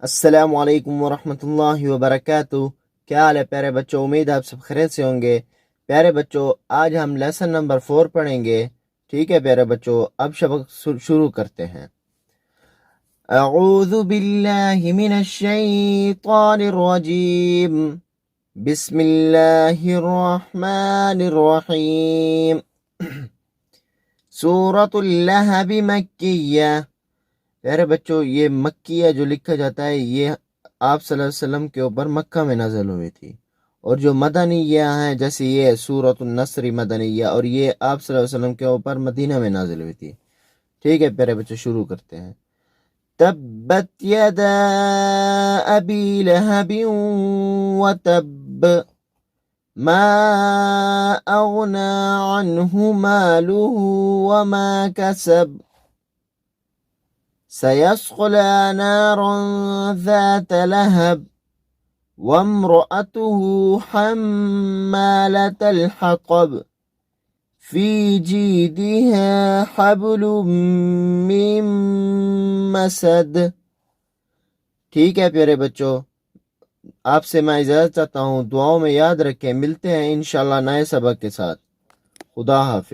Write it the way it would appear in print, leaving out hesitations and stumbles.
السلام علیکم ورحمۃ اللہ وبرکاتہ۔ کیا حال ہے پیارے بچوں؟ امید آپ سب خیریت سے ہوں گے۔ پیارے بچوں، آج ہم لیسن نمبر 4 پڑھیں گے۔ ٹھیک ہے پیارے بچوں، اب سبق شروع کرتے ہیں۔ اعوذ باللہ من الشیطان الرجیم، بسم اللہ الرحمن الرحیم۔ سورۃ اللہب مکیہ۔ پیارے بچوں، یہ مکیہ جو لکھا جاتا ہے یہ آپ صلی اللہ علیہ وسلم کے اوپر مکہ میں نازل ہوئی تھی، اور جو مدنیہ ہیں جیسے یہ سورۃ النصر مدنیہ، اور یہ آپ صلی اللہ علیہ وسلم کے اوپر مدینہ میں نازل ہوئی تھی۔ ٹھیک ہے پیارے بچوں، شروع کرتے ہیں۔ تبت یدا ابی لہب وتب ما اغنى عنه ماله وما كسب سيصلى نارا ذات لهب وامرأته حمالة الحطب في جيدها حبل من مسد۔ ٹھیک ہے پیارے بچوں، آپ سے میں اجازت چاہتا ہوں، دعاؤں میں یاد رکھیں، ملتے ہیں انشاءاللہ نئے سبق کے ساتھ۔ خدا حافظ۔